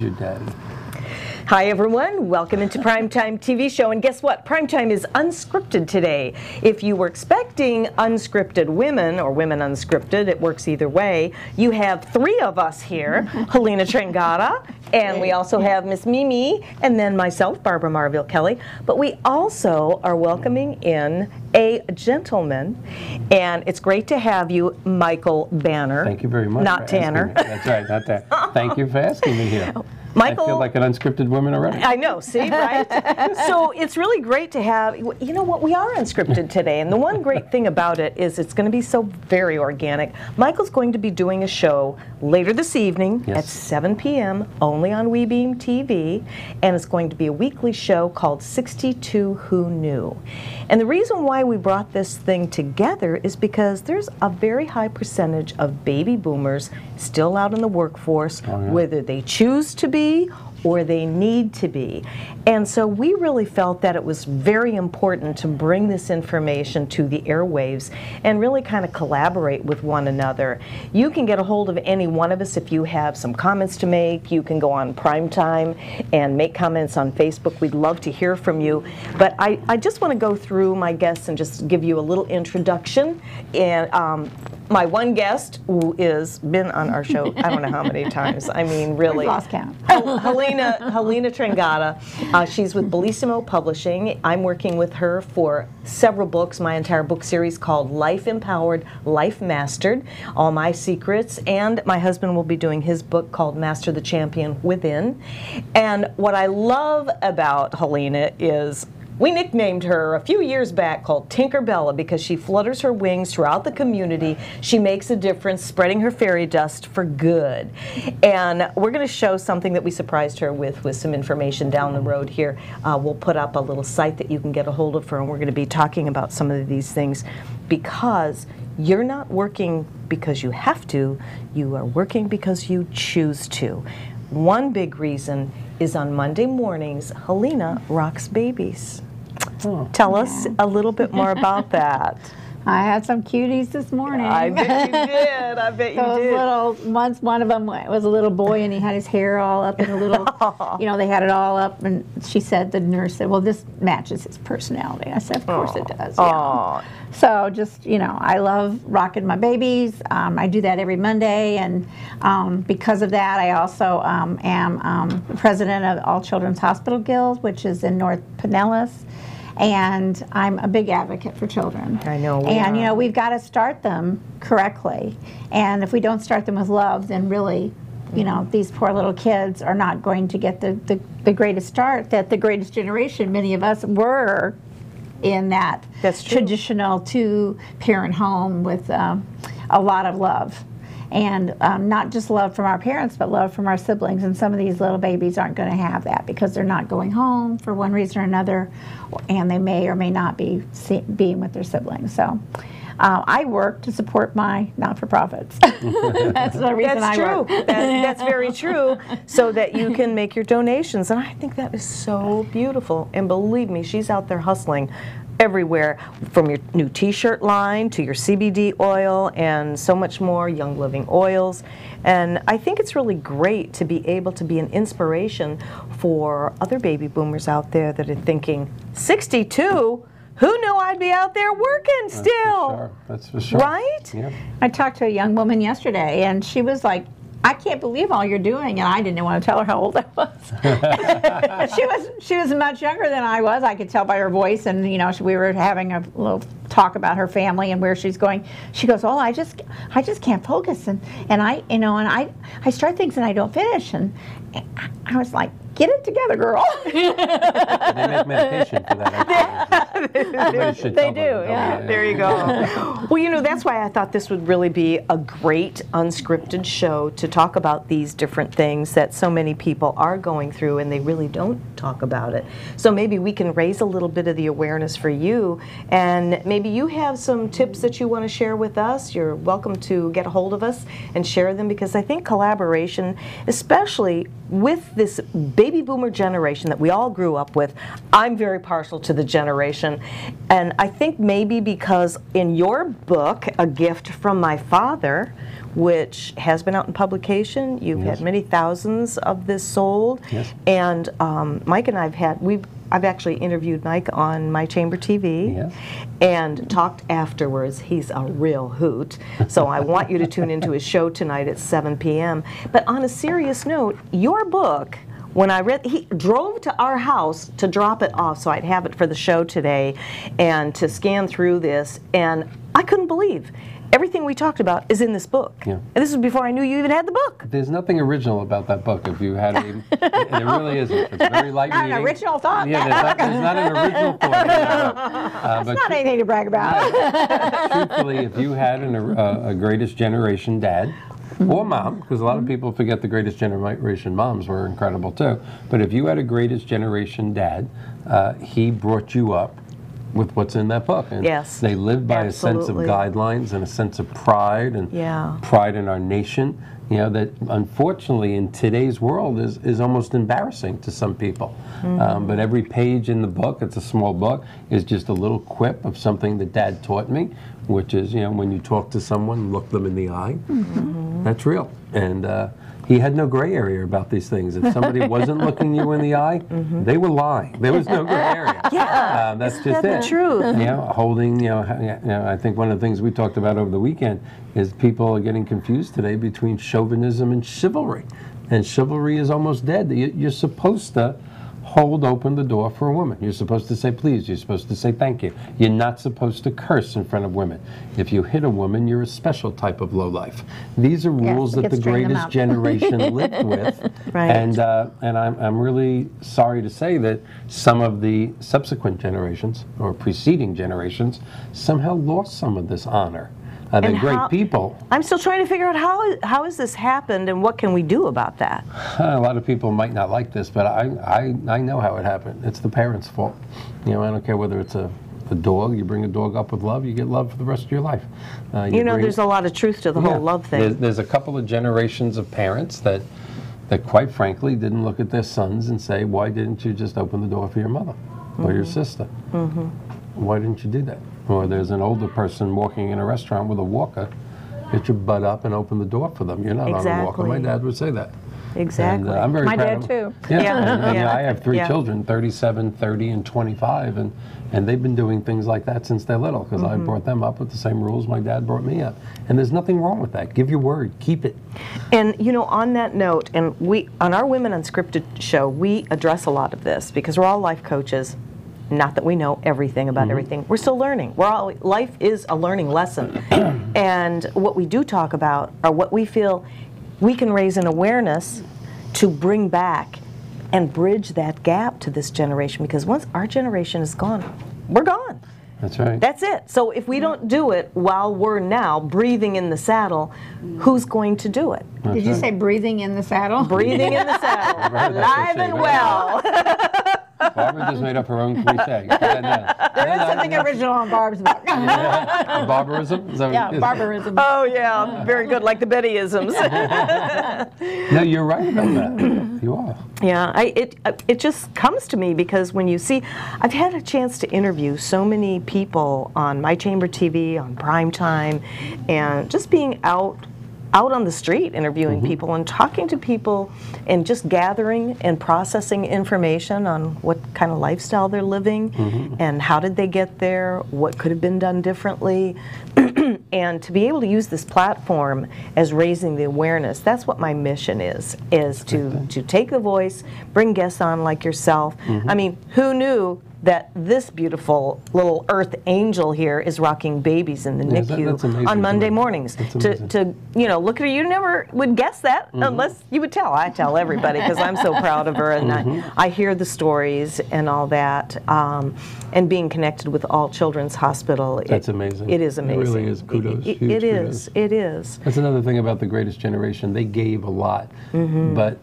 Your daddy. Hi everyone, welcome into Primetime TV show, and guess what? Primetime is unscripted today. If you were expecting unscripted women, or women unscripted, it works either way. You have three of us here, Helena Trangata, and we also have Miss Mimi, and then myself, Barbara Marville-Kelly. But we also are welcoming in a gentleman, and it's great to have you, Michael Banner. Thank you very much. Not Tanner. That's right, not that. Thank you for asking me here. Michael, I feel like an unscripted woman already. I know, see, right? So it's really great to have, you know what, we are unscripted today, and the one great thing about it is it's going to be so very organic. Michael's going to be doing a show later this evening at 7 p.m. only on WeBeam TV, and it's going to be a weekly show called 62 Who Knew. And the reason why we brought this thing together is because there's a very high percentage of baby boomers still out in the workforce, whether they choose to be or they need to be. And so we really felt that it was very important to bring this information to the airwaves and really kind of collaborate with one another. You can get a hold of any one of us if you have some comments to make. You can go on Primetime and make comments on Facebook. We'd love to hear from you. But I just want to go through my guests and just give you a little introduction. And my one guest, who has been on our show, I don't know how many times. I mean, really. Lost count. Helena Trangata. She's with Bellissimo Publishing. I'm working with her for several books, my entire book series called Life Empowered, Life Mastered, All My Secrets, and my husband will be doing his book called Master the Champion Within. And what I love about Helena is we nicknamed her a few years back called Tinkerbella because she flutters her wings throughout the community. She makes a difference, spreading her fairy dust for good. And we're going to show something that we surprised her with some information down the road here. We'll put up a little site that you can get a hold of her, and we're going to be talking about some of these things because you're not working because you have to. You are working because you choose to. One big reason is on Monday mornings, Helena rocks babies. Tell us a little bit more about that. I had some cuties this morning. I bet you did. I bet you did. Little, once one of them was a little boy, and he had his hair all up in a little, you know, they had it all up, and she said, the nurse said, well, this matches his personality. I said, of course it does. Yeah. So just, you know, I love rocking my babies. I do that every Monday, and because of that, I also am the president of All Children's Hospital Guild, which is in North Pinellas. And I'm a big advocate for children. I know. And, you know, we've got to start them correctly. And if we don't start them with love, then really, you know, these poor little kids are not going to get the greatest start that the greatest generation, many of us, were in that traditional two-parent home with a lot of love. And not just love from our parents, but love from our siblings. And some of these little babies aren't going to have that because they're not going home for one reason or another, and they may or may not be being with their siblings. So I work to support my not-for-profits. That's the reason I work. That's very true, so that you can make your donations. And I think that is so beautiful. And believe me, she's out there hustling everywhere, from your new t-shirt line to your CBD oil and so much more, Young Living oils. And I think it's really great to be able to be an inspiration for other baby boomers out there that are thinking, 62? Who knew I'd be out there working still? That's for sure. Right? Yeah. I talked to a young woman yesterday, and she was like, I can't believe all you're doing, and I didn't want to tell her how old I was. she was much younger than I was. I could tell by her voice, and you know, we were having a little talk about her family and where she's going. She goes, "Oh, I just can't focus, and I start things and I don't finish." And I was like, get it together, girl. They make medication for that. They do, yeah. There you go. Well, you know, that's why I thought this would really be a great unscripted show to talk about these different things that so many people are going through and they really don't talk about it. So maybe we can raise a little bit of the awareness for you, and maybe you have some tips that you want to share with us. You're welcome to get a hold of us and share them, because I think collaboration, especially with this big baby boomer generation that we all grew up with. I'm very partial to the generation, and I think maybe because in your book, A Gift from My Father, which has been out in publication, you've had many thousands of this sold, and Mike and I've actually interviewed Mike on My Chamber TV and talked afterwards. He's a real hoot. So I want you to tune into his show tonight at 7 p.m. But on a serious note, your book, when I read, he drove to our house to drop it off so I'd have it for the show today and to scan through this, and I couldn't believe everything we talked about is in this book. And this was before I knew you even had the book. There's nothing original about that book. If you had there really isn't. It's very light reading. Not an original thought. Yeah, there's not an original thought. It's not anything to brag about. Truthfully, if you had a greatest generation dad, or mom, because a lot of people forget the greatest generation moms were incredible too, but if you had a greatest generation dad, he brought you up with what's in that book. And they lived by a sense of guidelines and a sense of pride and pride in our nation, you know, that unfortunately in today's world is almost embarrassing to some people. But every page in the book, it's a small book, is just a little quip of something that Dad taught me, which is, you know, when you talk to someone, look them in the eye. That's real. And he had no gray area about these things. If somebody wasn't looking you in the eye, they were lying. There was no gray area. That's just it. The truth. You know, holding, you know, I think one of the things we talked about over the weekend is people are getting confused today between chauvinism and chivalry. And chivalry is almost dead. You're supposed to hold open the door for a woman. You're supposed to say please. You're supposed to say thank you. You're not supposed to curse in front of women. If you hit a woman, you're a special type of lowlife. These are rules that the greatest generation lived with. And I'm really sorry to say that some of the subsequent generations or preceding generations somehow lost some of this honor. They're great people. I'm still trying to figure out how has this happened and what can we do about that? A lot of people might not like this, but I know how it happened. It's the parents' fault. You know, I don't care whether it's a dog. You bring a dog up with love, you get love for the rest of your life. You know, there's a lot of truth to the whole love thing. There's a couple of generations of parents that quite frankly didn't look at their sons and say, why didn't you just open the door for your mother or your sister? Why didn't you do that? Or there's an older person walking in a restaurant with a walker, get your butt up and open the door for them. You're not on a walker. My dad would say that. Exactly. And I'm very My proud dad too. and I have 3 children, 37, 30, and 25, and they've been doing things like that since they're little, because I brought them up with the same rules my dad brought me up. And there's nothing wrong with that. Give your word. Keep it. And, you know, on that note, and we, on our Women Unscripted show, we address a lot of this because we're all life coaches. Not that we know everything about everything. We're still learning. Life is a learning lesson. And what we do talk about are what we feel we can raise an awareness to bring back and bridge that gap to this generation, because once our generation is gone, we're gone. That's right. That's it. So if we don't do it while we're now breathing in the saddle, who's going to do it? Did you say breathing in the saddle? Breathing in the saddle, alive and well. Barbara just made up her own cliche. There is something original on Barb's book. Barbarism? Is that what it is? Barbarism. Oh yeah, very good, like the Bettyisms. No, you're right about that. You are. Yeah, it just comes to me because when you see, I've had a chance to interview so many people on My Chamber TV, on prime time, and just being out on the street interviewing people and talking to people and just gathering and processing information on what kind of lifestyle they're living and how did they get there, what could have been done differently. And to be able to use this platform as raising the awareness, that's what my mission is to take the voice, bring guests on like yourself. I mean, who knew that this beautiful little earth angel here is rocking babies in the NICU on Monday mornings. To you know, look at her, you never would guess that unless you would tell. I tell everybody because I'm so proud of her, and I hear the stories and all that. And being connected with All Children's Hospital, that's amazing. It is amazing. It really is. Kudos. It is. It is. That's another thing about the greatest generation. They gave a lot, but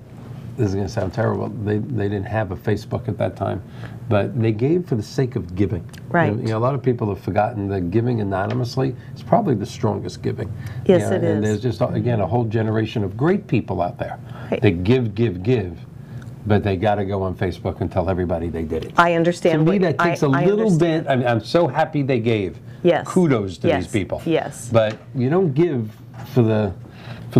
this is going to sound terrible. They didn't have a Facebook at that time, but they gave for the sake of giving. Right. And, you know, a lot of people have forgotten that giving anonymously is probably the strongest giving. Yes, it is. And there's just, again, a whole generation of great people out there that give, but they got to go on Facebook and tell everybody they did it. I understand. To me, that takes a little bit. I mean, I'm so happy they gave. Yes. Kudos to Yes. these people. Yes. But you don't give for the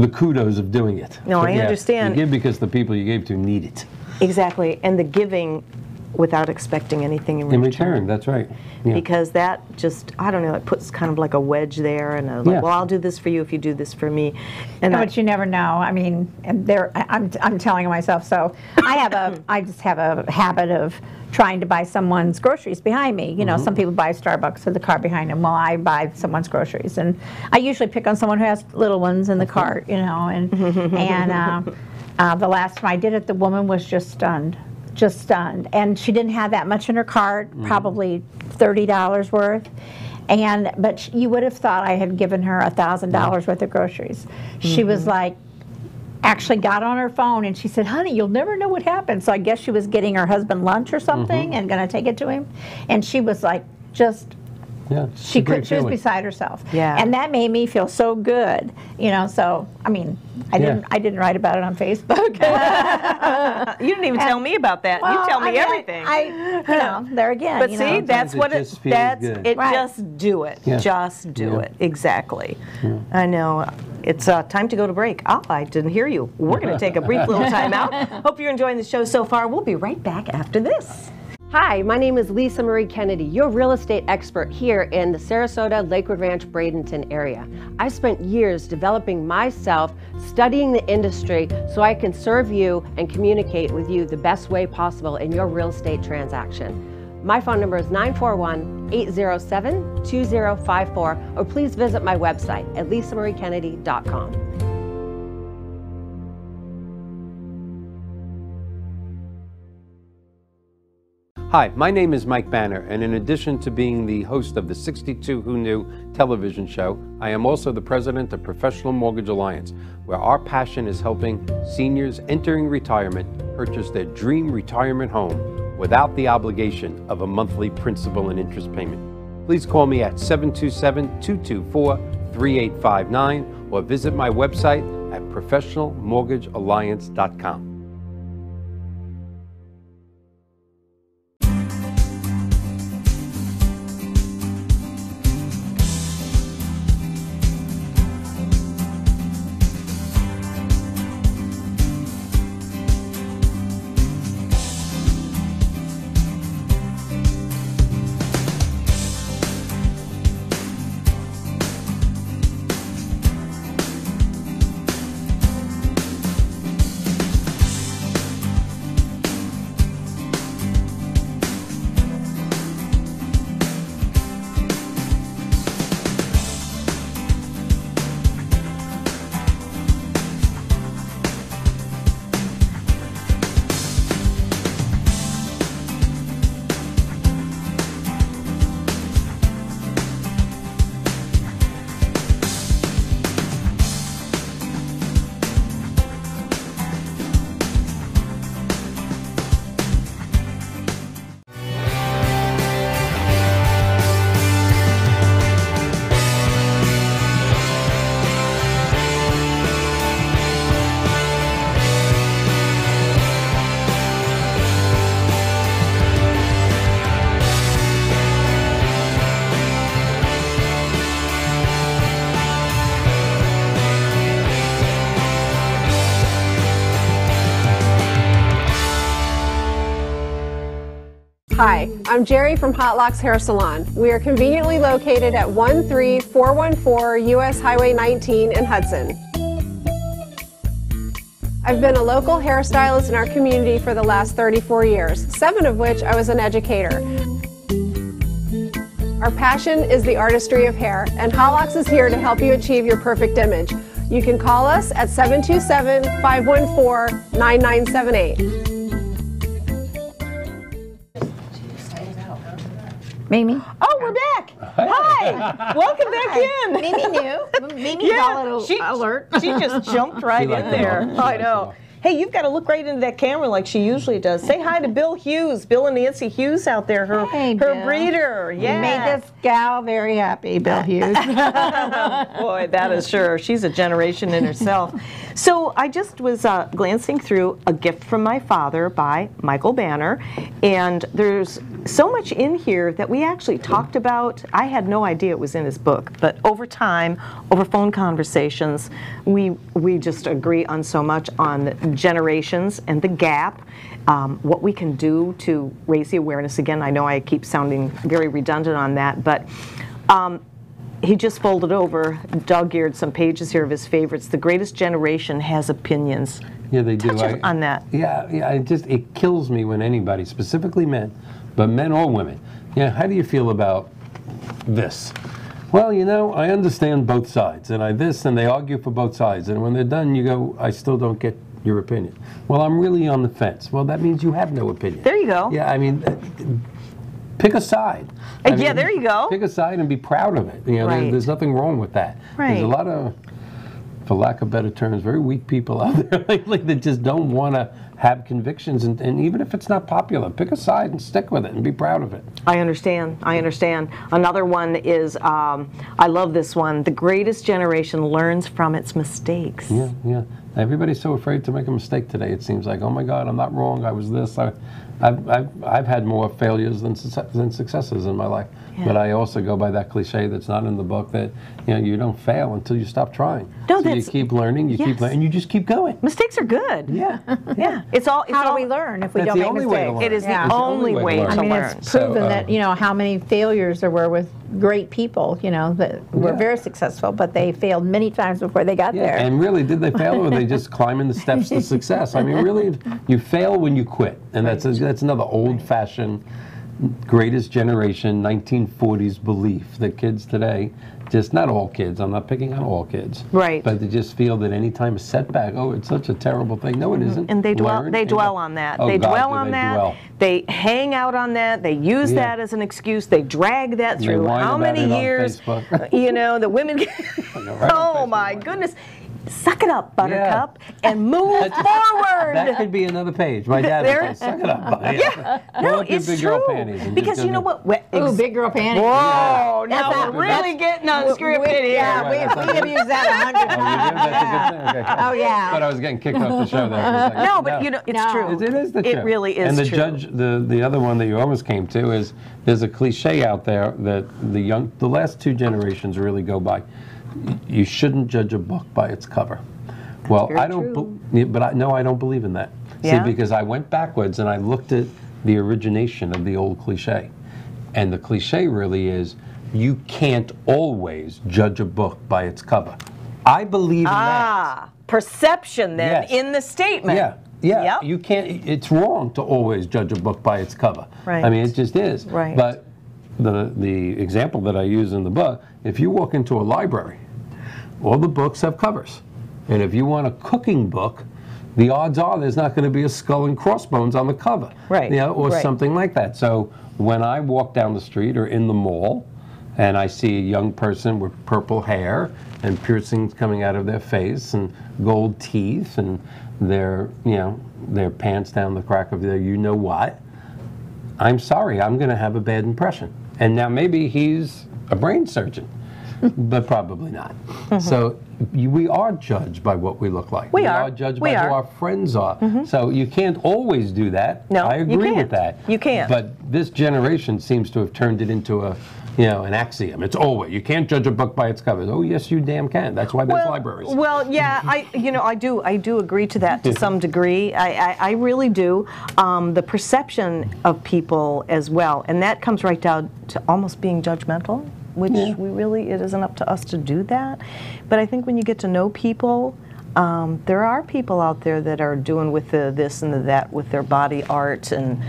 kudos of doing it. No, But I understand. You give because the people you gave to need it. Exactly, and the giving without expecting anything in In return. return, that's right. Yeah. Because that just, I don't know, it puts kind of like a wedge there, and like, Yeah. well, I'll do this for you if you do this for me. And But you never know. I mean, and I'm telling myself. So I just have a habit of trying to buy someone's groceries behind me. You know, some people buy Starbucks with the car behind them. Well, I buy someone's groceries, and I usually pick on someone who has little ones in the cart. You know, and the last time I did it, the woman was just stunned. And she didn't have that much in her cart, probably $30 worth. But you would have thought I had given her $1,000 worth of groceries. She was like, actually got on her phone and she said, honey, you'll never know what happened. So I guess she was getting her husband lunch or something and going to take it to him. And she was like, she was beside herself. Yeah. And that made me feel so good, you know. So I mean, I didn't write about it on Facebook. you didn't even tell me about that. Well, you tell me I mean, everything. You know, there again. But you see, know. that's what it just feels good. Right. Just do it. Yeah. Just do it. Exactly. Yeah. I know. It's time to go to break. Oh, I didn't hear you. We're going to take a brief little time out. Hope you're enjoying the show so far. We'll be right back after this. Hi, my name is Lisa Marie Kennedy, your real estate expert here in the Sarasota, Lakewood Ranch, Bradenton area. I've spent years developing myself, studying the industry so I can serve you and communicate with you the best way possible in your real estate transaction. My phone number is 941-807-2054, or please visit my website at lisamariekennedy.com. Hi, my name is Mike Banner, and in addition to being the host of the 62 Who Knew television show, I am also the president of Professional Mortgage Alliance, where our passion is helping seniors entering retirement purchase their dream retirement home without the obligation of a monthly principal and interest payment. Please call me at 727-224-3859 or visit my website at professionalmortgagealliance.com. Hi, I'm Jerry from Hot Locks Hair Salon. We are conveniently located at 13414 US Highway 19 in Hudson. I've been a local hairstylist in our community for the last 34 years, 7 of which I was an educator. Our passion is the artistry of hair, and Hot Locks is here to help you achieve your perfect image. You can call us at 727-514-9978. Mimi? Oh, we're back. Hi. Welcome back in. Mimi knew. Mimi's all a little alert. She just jumped right She in liked them there. all. She I liked know. them all. Hey, you've got to look right into that camera like she usually does. Say hi to Bill Hughes, Bill and Nancy Hughes out there, her Bill. breeder. Yeah. You made this gal very happy, Bill Hughes. Boy, that is sure. She's a generation in herself. So I just was glancing through A Gift from My Father by Michael Banner, and there's so much in here that we actually talked about. I had no idea it was in his book, but over time, over phone conversations, we just agree on so much on generations and the gap, what we can do to raise the awareness. Again, I know I keep sounding very redundant on that, but he just folded over, dog-eared some pages here of his favorites. The greatest generation has opinions. Yeah, they do. Touch on that. Yeah, it kills me when anybody, specifically men, but men or women, how do you feel about this? Well, I understand both sides, and they argue for both sides, and when they're done, you go, I still don't get your opinion. Well, I'm really on the fence. Well, that means you have no opinion. There you go. Yeah, I mean, pick a side. Yeah, there you go. Pick a side and be proud of it. Right. There's nothing wrong with that. Right. There's a lot of, for lack of better terms, very weak people out there lately that just don't want to have convictions, and even if it's not popular, pick a side and stick with it and be proud of it. I understand. Another one is, I love this one, the greatest generation learns from its mistakes. Yeah. Everybody's so afraid to make a mistake today. It seems like, oh my God, I'm not wrong. I was this. I've had more failures than successes in my life. Yeah. But I also go by that cliche that's not in the book that you don't fail until you stop trying. No, so you keep learning, keep learning, and you just keep going. Mistakes are good. Yeah. Yeah. How do we learn if we don't make mistakes? It is the only way to learn. I mean, it's proven that how many failures there were with great people, that were very successful, but they failed many times before they got there. And really, did they fail, or they just climbing the steps to success? I mean, really, you fail when you quit, and that's another old-fashioned, greatest generation 1940s belief that kids today, just not all kids, I'm not picking on all kids, right? But they just feel that any time a setback, oh, it's such a terrible thing. No, it isn't. And they dwell on that. Oh, they God, dwell on that. Dwell. They hang out on that. They use that as an excuse. They drag that through how many years? The women. Oh my goodness. Suck it up, Buttercup, and move forward. That could be another page. My dad would say, suck it up. No, it's big true. Girl panties because you know what? Ooh, big girl panties. Whoa, now we're really getting unscripted here. Yeah, we have used that 100 times. That's a good thing. Okay. Oh, yeah. But I was getting kicked off the show there. No, but it's true. It is the truth. It really is true. true. And the other one that you almost came to is, there's a cliche out there that the last two generations really go by. You shouldn't judge a book by its cover. Well, I don't, I don't believe in that. Yeah? See, because I went backwards and I looked at the origination of the old cliche. And the cliche really is, you can't always judge a book by its cover. I believe in that. Perception then in the statement. Yeah. Yep. You can't, it's wrong to always judge a book by its cover. Right. I mean, it just is. Right. But the example that I use in the book, if you walk into a library, all the books have covers. And if you want a cooking book, the odds are there's not going to be a skull and crossbones on the cover. Right. Or something like that. So when I walk down the street or in the mall and I see a young person with purple hair and piercings coming out of their face and gold teeth and their pants down the crack of their you-know-what, I'm sorry, I'm going to have a bad impression. And now maybe he's a brain surgeon, but probably not. So we are judged by what we look like. We are judged by who our friends are. So you can't always do that. No, I agree with that. You can't. But this generation seems to have turned it into an axiom. It's always, you can't judge a book by its covers. Oh, yes, you damn can. That's why there's libraries. Well, yeah, I do agree to that to some degree. I really do. The perception of people as well, and that comes right down to almost being judgmental, which it isn't up to us to do that. But I think when you get to know people, there are people out there that are doing with the this and the that with their body art, and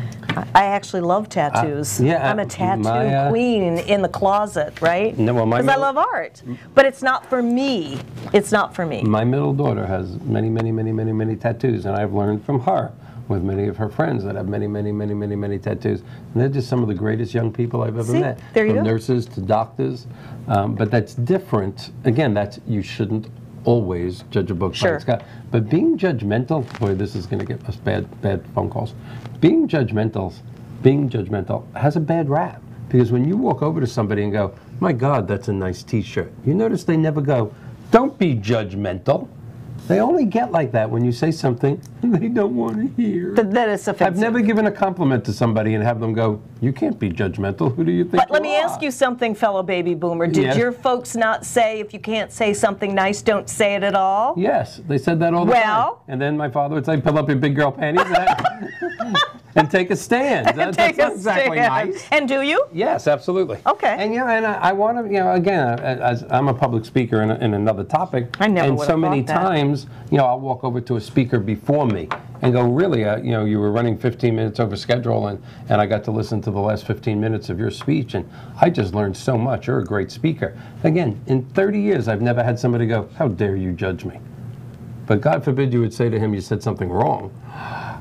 I actually love tattoos. I'm a tattoo queen in the closet, right? No, well, because I love art, but it's not for me. It's not for me. My middle daughter has many, many, many, many, many tattoos, and I've learned from her with many of her friends that have many, many, many, many, many tattoos. And they're just some of the greatest young people I've ever met. There you from go. nurses to doctors. But that's different. Again, you shouldn't always judge a book by its cover. But being judgmental, boy, this is going to get us bad phone calls. Being judgmental has a bad rap, because when you walk over to somebody and go, my God, that's a nice T-shirt, you notice they never go, don't be judgmental. They only get like that when you say something they don't want to hear. That is offensive. I've never given a compliment to somebody and have them go, you can't be judgmental. Who do you think But you let me are? ask you something, fellow baby boomer. Did your folks not say, if you can't say something nice, don't say it at all? Yes, they said that all the time. And then my father would say, pull up your big girl panties and take a stand. That's not exactly nice. And do you? Yes, absolutely. Okay. And and I want to, again, as I'm a public speaker in another topic, I never and would so have many thought that. times, I'll walk over to a speaker before me and go, really, you were running 15 minutes over schedule, and I got to listen to the last 15 minutes of your speech, and I just learned so much. You're a great speaker. Again, in 30 years, I've never had somebody go, how dare you judge me? But God forbid you would say to him, you said something wrong.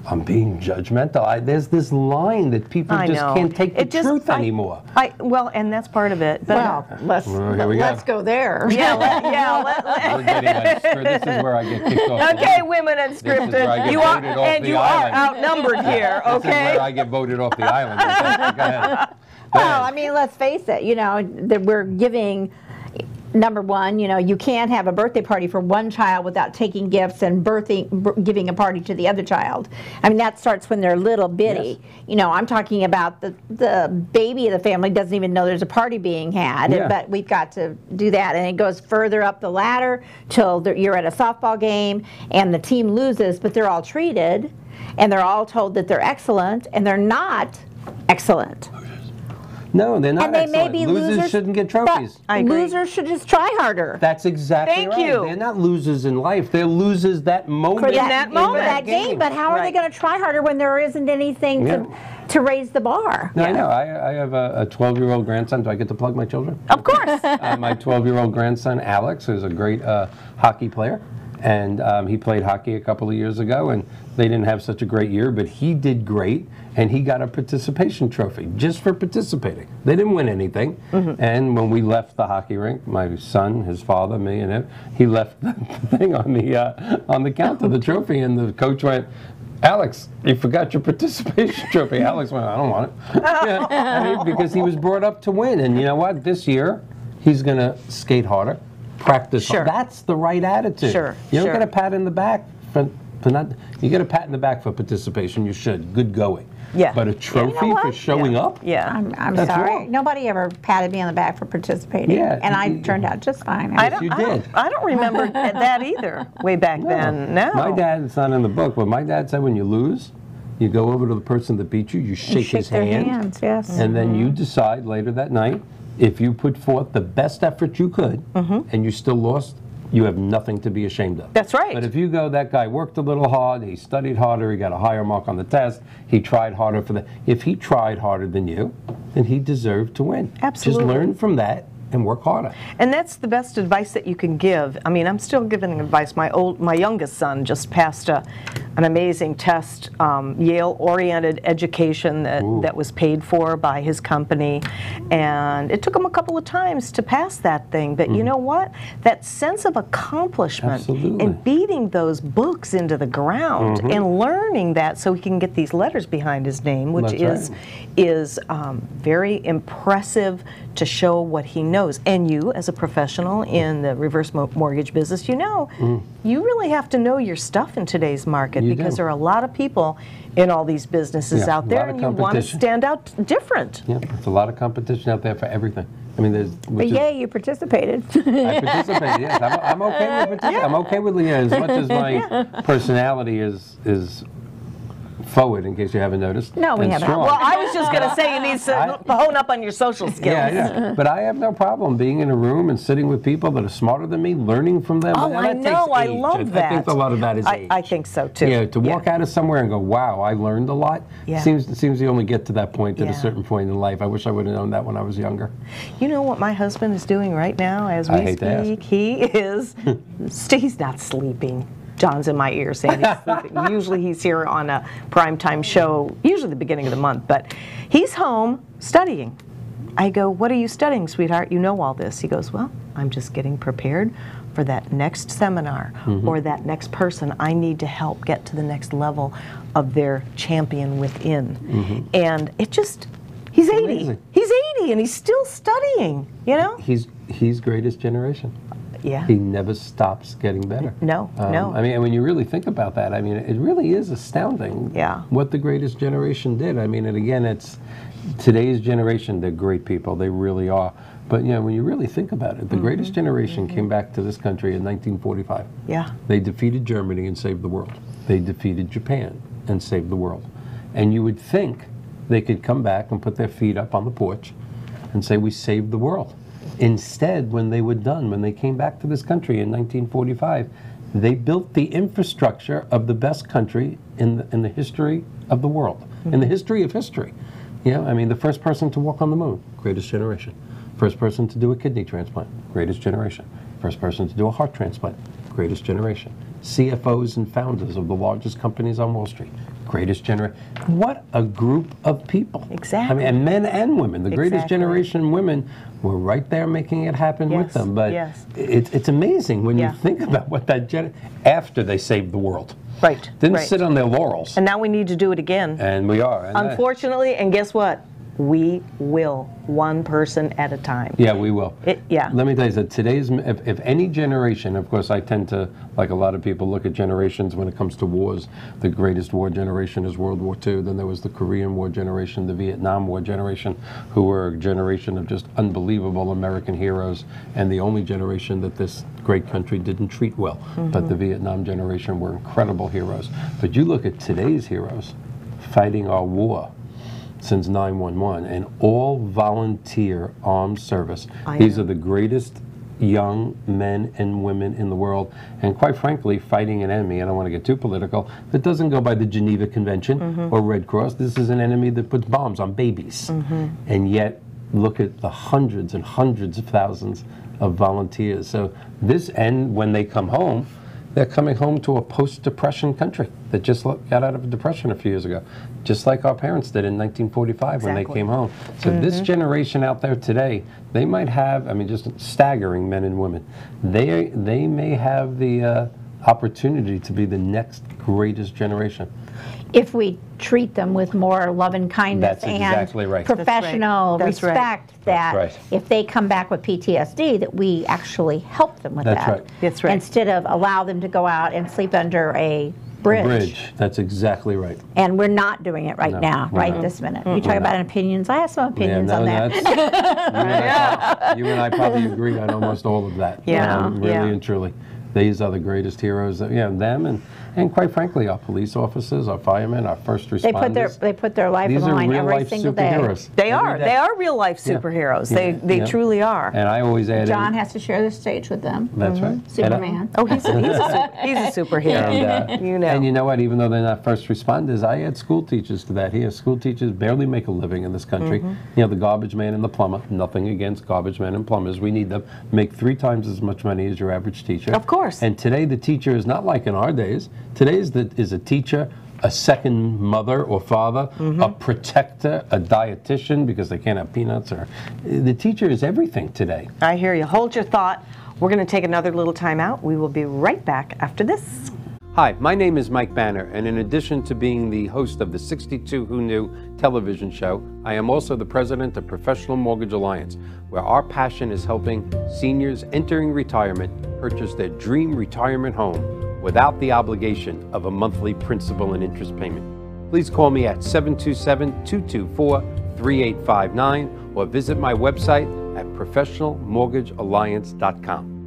I'm being judgmental. There's this line that people just can't take the truth anymore. Well, and that's part of it. But let's go there. Yeah, We're getting this is where I get kicked off. Okay, women unscripted. You are outnumbered here. Okay. This is where I get voted off the island. Go ahead. Well, I mean, let's face it. That we're giving. Number one, you can't have a birthday party for one child without taking gifts and giving a party to the other child. I mean, that starts when they're little bitty. Yes. I'm talking about the baby of the family doesn't even know there's a party being had, but we've got to do that. And it goes further up the ladder till you're at a softball game and the team loses, but they're all treated and they're all told that they're excellent, and they're not excellent. No, they're not and they excellent. May be losers shouldn't get trophies. I agree. Losers should just try harder. That's exactly right. Thank you. They're not losers in life. They're losers that moment. For that game. But how are they going to try harder when there isn't anything to raise the bar? No, I know. I have a 12-year-old grandson. Do I get to plug my children? Of course. My 12-year-old grandson, Alex, who's a great hockey player. And he played hockey a couple of years ago, and they didn't have such a great year, but he did great, and he got a participation trophy just for participating. They didn't win anything. And when we left the hockey rink, my son, his father, me, and him, he left the thing on the counter, the trophy, and the coach went, Alex, you forgot your participation trophy. Alex went, I don't want it. Because he was brought up to win. And you know what? This year, he's going to skate harder. Practice. That's the right attitude. You don't get a pat in the back for not. You get a pat in the back for participation. You should. Good going. But a trophy for showing up. I'm sorry. Wrong. Nobody ever patted me on the back for participating. And I turned out just fine. I don't remember that either. Way back then. No. My dad. It's not in the book, but my dad said when you lose, you go over to the person that beat you. You shake his hand. Their hands, yes. And then you decide later that night. If you put forth the best effort you could and you still lost, you have nothing to be ashamed of. That's right. But if you go, that guy worked a little hard, he studied harder, he got a higher mark on the test, he tried harder if he tried harder than you, then he deserved to win. Absolutely. Just learn from that and work harder. And that's the best advice that you can give. I mean, I'm still giving advice. My youngest son just passed an amazing test, Yale-oriented education that was paid for by his company, and it took him a couple of times to pass that thing. But you know what? That sense of accomplishment and beating those books into the ground and learning that so he can get these letters behind his name, which is very impressive to show what he knows. And you, as a professional in the reverse mortgage business, you really have to know your stuff in today's market because there are a lot of people in all these businesses out there, and you want to stand out different. Yeah, there's a lot of competition out there for everything. I mean, but you participated. I participated. Yes, I'm okay with participating. I'm okay with as much as my personality is forward, in case you haven't noticed. No, we haven't. Well, I was just going to say you need to hone up on your social skills. Yeah. But I have no problem being in a room and sitting with people that are smarter than me, learning from them. Oh, I know. I love that. I think a lot of that is age. I think so, too. Yeah, to walk out of somewhere and go, wow, I learned a lot, seems you only get to that point at a certain point in life. I wish I would have known that when I was younger. You know what my husband is doing right now as we speak? He is, he's not sleeping. John's in my ear saying he's sleeping. Usually he's here on a primetime show, usually the beginning of the month, but he's home studying. I go, what are you studying, sweetheart? You know all this. He goes, well, I'm just getting prepared for that next seminar or that next person I need to help get to the next level of their champion within. And it just, he's 80. Amazing. He's 80 and he's still studying, you know? He's greatest generation. Yeah. He never stops getting better. No, no. I mean, when you really think about that, I mean, it really is astounding what the greatest generation did. I mean, and again, it's today's generation, they're great people. They really are. But, you know, when you really think about it, the greatest generation came back to this country in 1945. Yeah. They defeated Germany and saved the world. They defeated Japan and saved the world. And you would think they could come back and put their feet up on the porch and say, we saved the world. Instead, when they were done, when they came back to this country in 1945, they built the infrastructure of the best country in the history of the world, in the history of history. You know, I mean, the first person to walk on the moon, greatest generation. First person to do a kidney transplant, greatest generation. First person to do a heart transplant, greatest generation. CFOs and founders of the largest companies on Wall Street, greatest generation. What a group of people. Exactly. I mean, and men and women. The greatest generation women were right there making it happen with them. But it's amazing when you think about what that after they saved the world. Right. Didn't sit on their laurels. And now we need to do it again. And we are. And unfortunately, and guess what? We will, one person at a time. Yeah, we will. Yeah. Let me tell you, that today's, if any generation, of course I tend to, like a lot of people, look at generations when it comes to wars. The greatest war generation is World War II. Then there was the Korean War generation, the Vietnam War generation, who were a generation of just unbelievable American heroes, and the only generation that this great country didn't treat well. But the Vietnam generation were incredible heroes. But you look at today's heroes fighting our war since 9/11, and all volunteer armed service. These are the greatest young men and women in the world, and quite frankly, fighting an enemy, I don't want to get too political, that doesn't go by the Geneva Convention or Red Cross. This is an enemy that puts bombs on babies. And yet, look at the hundreds and hundreds of thousands of volunteers. So this, and when they come home, they're coming home to a post-depression country that just got out of a depression a few years ago, just like our parents did in 1945 when they came home. So this generation out there today, they might have, I mean, just staggering men and women. They may have the opportunity to be the next greatest generation. If we treat them with more love and kindness and professional respect, that if they come back with PTSD, that we actually help them with that. That's right. Instead of allow them to go out and sleep under a bridge. That's exactly right. And we're not doing it right now, this minute. You talk about opinions. I have some opinions on that. You and I probably agree on almost all of that. Really and truly. These are the greatest heroes. Them and quite frankly, our police officers, our firemen, our first responders. They put their life on the line every single day. They are. They are real life superheroes. They truly are. And I always add John has to share the stage with them. That's right. Superman. He's a superhero. And, you know. And you know what? Even though they're not first responders, I add school teachers to that. Here, school teachers barely make a living in this country. You know, the garbage man and the plumber. Nothing against garbage men and plumbers. We need them. Make 3 times as much money as your average teacher. Of course. And today the teacher is not like in our days. Today is a teacher, a second mother or father, a protector, a dietitian, because they can't have peanuts. Or the teacher is everything today. I hear you. Hold your thought. We're going to take another little time out. We will be right back after this. Hi, my name is Mike Banner, and in addition to being the host of the 62 Who Knew television show, I am also the president of Professional Mortgage Alliance, where our passion is helping seniors entering retirement purchase their dream retirement home without the obligation of a monthly principal and interest payment. Please call me at 727-224-3859 or visit my website at professionalmortgagealliance.com.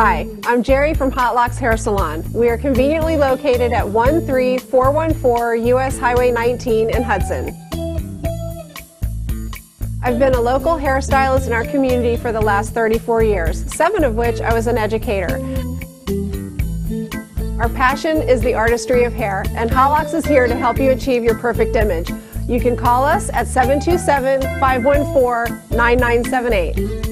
Hi, I'm Jerry from Hot Locks Hair Salon. We are conveniently located at 13414 US Highway 19 in Hudson. I've been a local hairstylist in our community for the last 34 years, 7 of which I was an educator. Our passion is the artistry of hair, and Hot Locks is here to help you achieve your perfect image. You can call us at 727-514-9978.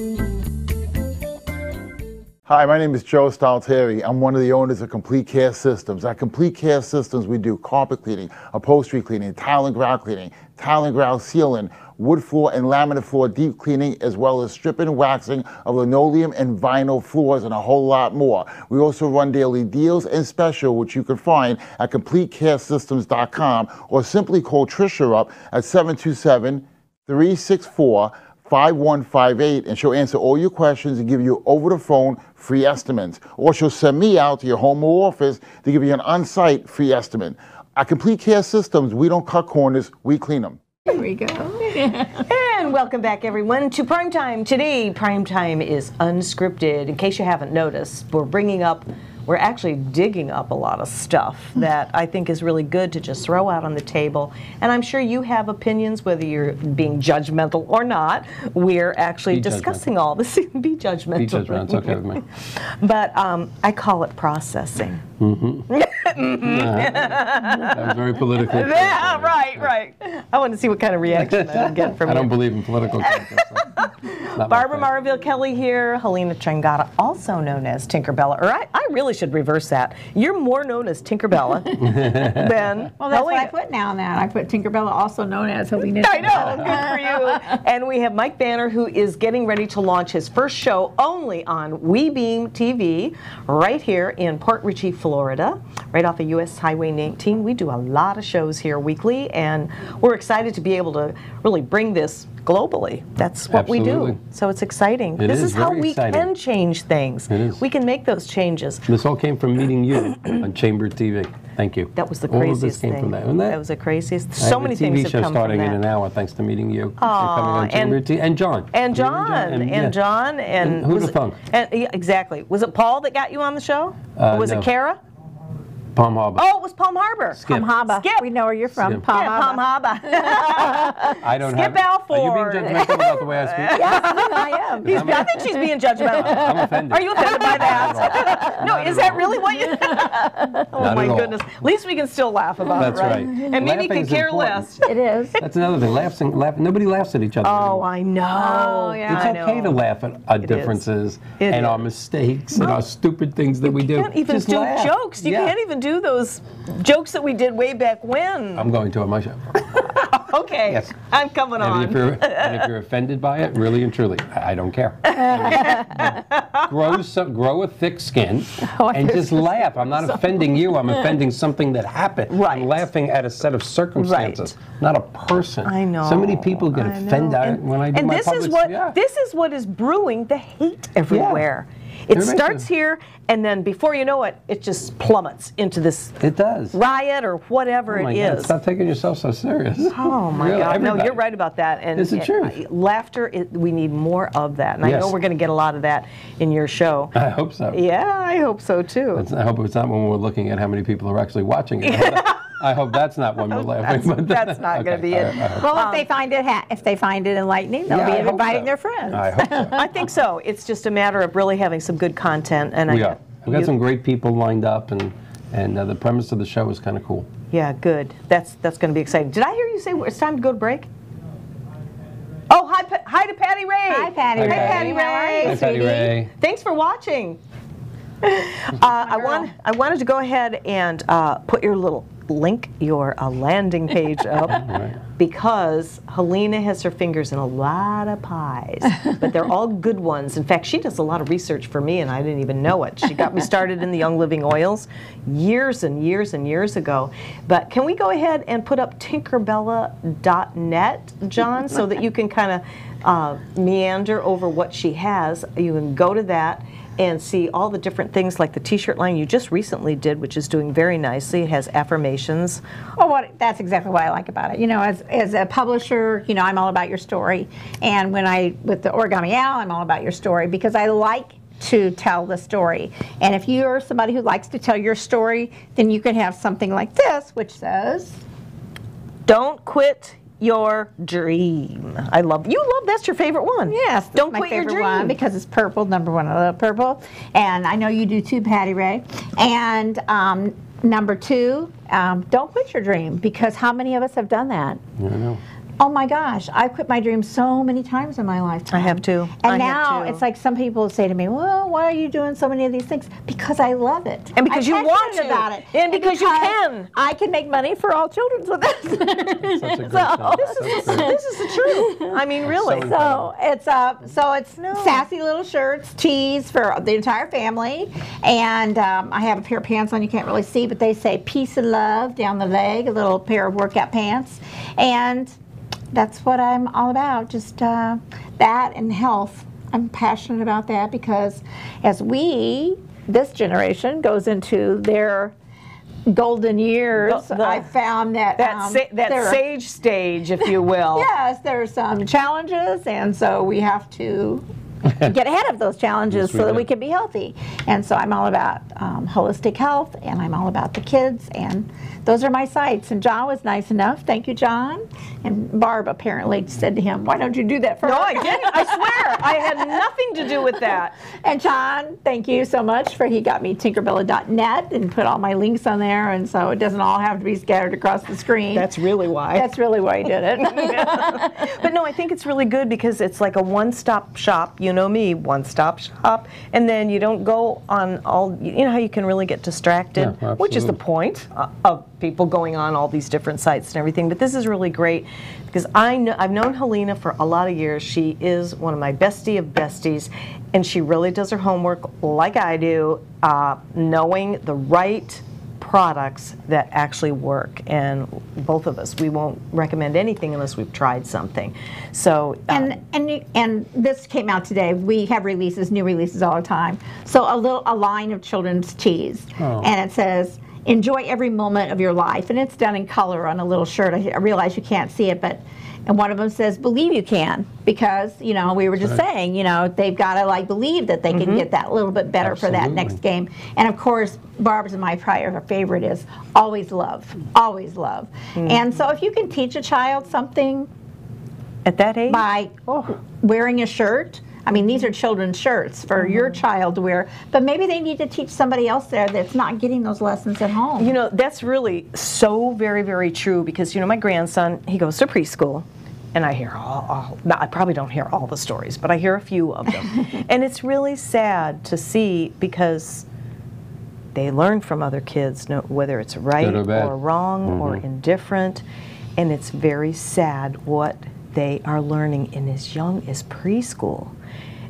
Hi, my name is Joe Stalteri. I'm one of the owners of Complete Care Systems. At Complete Care Systems, we do carpet cleaning, upholstery cleaning, tile and grout cleaning, tile and grout sealing, wood floor and laminate floor deep cleaning, as well as stripping and waxing of linoleum and vinyl floors, and a whole lot more. We also run daily deals and special, which you can find at CompleteCareSystems.com, or simply call Tricia up at 727-364-5158, and she'll answer all your questions and give you over the phone free estimates. Or she'll send me out to your home or office to give you an on-site free estimate. At Complete Care Systems, we don't cut corners, we clean them. There we go. And welcome back, everyone, to Primetime. Today, Primetime is unscripted. In case you haven't noticed, we're actually digging up a lot of stuff that I think is really good to just throw out on the table. And I'm sure you have opinions, whether you're being judgmental or not. We're actually discussing all this. Be judgmental. Be judgmental, it's okay with me. But I call it processing. That was very political. Yeah, right. I want to see what kind of reaction I get from you. I don't believe in political correctness. So Barbara Marville-Kelly here, Helena Trangata, also known as Tinkerbella. Or I really should reverse that. You're more known as Tinkerbella than Well, that's Helena. what I put now. I put Tinkerbella, also known as Helena. I know, good for you. And we have Mike Banner, who is getting ready to launch his first show only on WeBeam TV, right here in Port Richey, Florida, right off of US Highway 19. We do a lot of shows here weekly, and we're excited to be able to really bring this globally. That's what we do. So it's exciting. This is how we can change things. We can make those changes. This all came from meeting you on Chamber TV. Thank you. That was the all craziest of this came thing. From that, wasn't it? That was the craziest. So many things have come from that. I have a TV show starting in an hour thanks to meeting you. Aww, and coming on Chamber TV. And John. And John. And who the funk? Yeah, exactly. Was it Paul that got you on the show? Or was it Kara? Palm Harbor. Oh, it was Palm Harbor. Skip. Palm Harbor. Skip. We know where you're from. Skip. Palm Palm Harbor. I don't Skip have. Alford. Are you being judgmental about the way I speak? Yes, I am. I think she's being judgmental. I'm offended. Are you offended by that? No, is that really what you... Oh my goodness. At least we can still laugh about That's it, right? right. And maybe you can care less. It is. That's another thing. Laughing. Nobody laughs at each other. Oh, I know. Oh, yeah. It's okay to laugh at our differences and our mistakes and our stupid things that we do. You can't even Just do laugh. jokes. You can't even do those jokes that we did way back when. I'm going to on my show. Okay, Yes. I'm coming on. And if you're offended by it, really and truly, I don't care. Grow a thick skin and just laugh. I'm not offending you. I'm offending something that happened. Right. I'm laughing at a set of circumstances, not a person. I know. So many people get offended when I do my public. This is what is brewing the hate everywhere. It starts here, and then before you know it, it just plummets into this riot or whatever it is. God, stop taking yourself so serious. Oh my God! Everybody. No, you're right about that. And it's the truth. Laughter, we need more of that, and I know we're going to get a lot of that in your show. I hope so. Yeah, I hope so too. I hope it's not when we're looking at how many people are actually watching it. I hope that's not when we're laughing. That's not going to be it. Well, if they find it enlightening, they'll be inviting their friends. I hope so. I think so. It's just a matter of really having some good content. And We've got some great people lined up, and the premise of the show is kind of cool. Yeah, good. That's going to be exciting. Did I hear you say it's time to go to break? Oh, hi to Patty Ray. Hi, Patty Ray. Hi, Patty Ray. Hi, Patty Ray. Thanks for watching. I wanted to go ahead and put your little link, your landing page up, because Helena has her fingers in a lot of pies, but they're all good ones. In fact, she does a lot of research for me, and I didn't even know it. She got me started in the Young Living Oils years and years and years ago. But can we go ahead and put up tinkerbella.net, John, so that you can kind of meander over what she has? You can go to that and see all the different things, like the t-shirt line you just recently did, which is doing very nicely. It has affirmations. Well, that's exactly what I like about it. You know, as a publisher, you know, I'm all about your story. And with the Origami Al, I'm all about your story, because I like to tell the story. And if you're somebody who likes to tell your story, then you can have something like this, which says, don't quit your dream. I love, that's your favorite one. yes, this Don't is my quit your favorite dream. one because it's purple, number one. I love purple. And I know you do too, Patty Ray. And number two, don't quit your dream, because how many of us have done that? I know. Oh my gosh, I've quit my dream so many times in my lifetime. I have too. And I now have too. it's like some people say to me, well, why are you doing so many of these things? Because I love it. And because I'm you want passionate to. about it. And because you can. I can make money for all children with this. Such a great thing. This is the truth. I mean, really. So it's sassy little shirts, tees for the entire family, and I have a pair of pants on you can't really see, but they say peace and love down the leg, a little pair of workout pants, and that's what I'm all about. Just that and health. I'm passionate about that because as this generation goes into their golden years, I found that sage stage, if you will. yes, there's some challenges, and so we have to get ahead of those challenges so that we can be healthy. And so I'm all about holistic health, and I'm all about the kids, and those are my sites. And John was nice enough. Thank you, John. And Barb apparently said to him, why don't you do that for No, her? I didn't. I swear. I had nothing to do with that. And John, thank you so much he got me Tinkerbella.net and put all my links on there, and so it doesn't all have to be scattered across the screen. That's really why. That's really why he did it. But no, I think it's really good because it's like a one-stop shop. You know me, one-stop shop. And then you don't go on all, you know how you can really get distracted, Yeah, which is the absolutely. point of people going on all these different sites and everything. But this is really great because I've known Helena for a lot of years. She is one of my bestie of besties, and she really does her homework like I do, knowing the right products that actually work. And both of us, we won't recommend anything unless we've tried something. So And this came out today. We have new releases all the time. So a line of children's tees, and it says, enjoy every moment of your life, and it's done in color on a little shirt. I realize you can't see it, and one of them says, believe you can, because, we were just saying, they've got to believe that they can get that little bit better for that next game. And of course, Barb's and my prior favorite is always love, always love. And so if you can teach a child something at that age, by wearing a shirt, I mean, these are children's shirts for your child to wear, but maybe they need to teach somebody else there that's not getting those lessons at home. That's really so very, very true because, my grandson, he goes to preschool, and I hear I probably don't hear all the stories, but I hear a few of them. And it's really sad to see because they learn from other kids, whether it's right or wrong or indifferent, and it's very sad what they are learning in as young as preschool.